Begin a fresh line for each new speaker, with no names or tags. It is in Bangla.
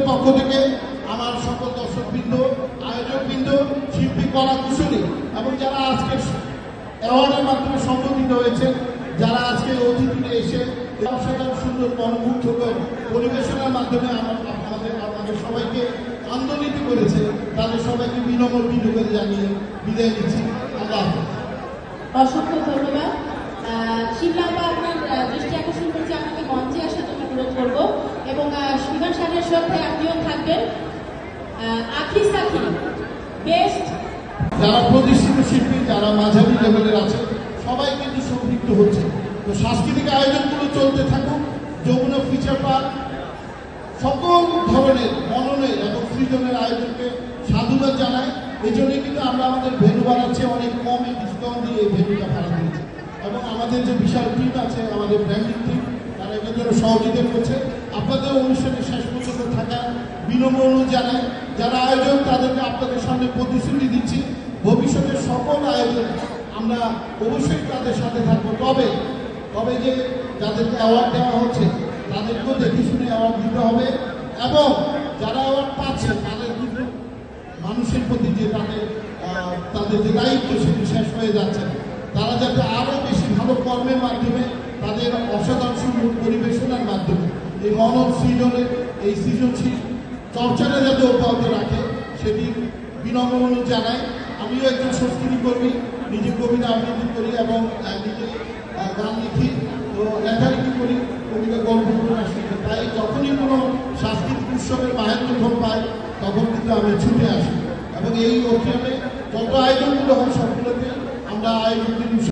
পক্ষ থেকে আমার সকল দর্শকবৃন্দ, আয়োজকবৃন্দ, শিল্পী, কলা কুশলী এবং যারা আজকে অ্যাওয়ার্ডের মাধ্যমে সম্বোধিত হয়েছে, যারা আজকে অতিথিতে এসে অসাধারণ সুন্দর মনোমুগ্ধকর পরিবেশনার মাধ্যমে আমাদের সবাইকে আন্দোলিত করেছে, তাদের সবাইকে বিনম্র করে জানিয়ে বিদায় দিচ্ছি। আল্লাহ হাফেজ।
অসংখ্য ধন্যবাদ। শিবলাম্বা, আপনার দৃষ্টি আকর্ষণ করছি, আপনাকে মঞ্চে আসার জন্য অনুরোধ করবো এবং বিমান সাহেবের শ্রদ্ধায় আপনিও থাকবেন। আখি সাথী বেস্ট,
যারা প্রতিষ্ঠিত শিল্পী, যারা মাঝারি লেভেলের আছে, সবাই কিন্তু সম্পৃক্ত হচ্ছে। তো সাংস্কৃতিক আয়োজনগুলো চলতে থাকুক। যমুনা ফিচার পার্ক সকল ধরনের মননের এবং সৃজনের আয়োজনকে সাধুবাদ জানায়। এই জন্যই কিন্তু আমরা আমাদের ভেন্যু বানাচ্ছি অনেক কমে ডিসকাউন্ট দিয়ে এই ভেন্যুটা ভাড়া দিয়েছি এবং আমাদের যে বিশাল টিম আছে, আমাদের ব্র্যান্ডিং টিম, তারা এটার জন্য সহযোগিতা করছে। আপনাদের অনুষ্ঠানে শেষ পর্যন্ত থাকা বিনম্র অনুরোধ জানায়। যারা আয়োজক তাদেরকে আপনাদের সামনে প্রতিশ্রুতি দিচ্ছি, ভবিষ্যতের সকল আয়োজন আমরা অবশ্যই তাদের সাথে থাকবো। তবে যে যাদেরকে অ্যাওয়ার্ড দেওয়া হচ্ছে তাদেরকেও দেখে শুনে অ্যাওয়ার্ড দিতে হবে এবং যারা অ্যাওয়ার্ড পাচ্ছে তাদের কিন্তু মানুষের প্রতি যে তাদের যে দায়িত্ব সেটি শেষ হয়ে যাচ্ছে, তারা যাতে আরও বেশি ভালো কর্মের মাধ্যমে, তাদের অসাধারণ সুন্দর পরিবেশনার মাধ্যমে এই মানব সৃজনের এই সৃজনশীল চর্চাটা যাতে অব্যাহত রাখে সেটি বিনম্র অনুরোধ জানায়। আমিও একজন সংস্কৃতি কর্মী, নিজে কবিতা আবৃত্তি করি এবং নিজে গান লিখি, তো লেখালেখি করি, কবিতা গল্প উপন্যাস লিখি। তাই যখনই কোনো সাংস্কৃতিক উৎসবের মাহেন্দ্রক্ষণ পাই তখন কিন্তু আমি ছুটে আসি এবং এই অভিযানে যত আয়োজনগুলো হয় সবগুলোতে আমরা আয়োজনগুলো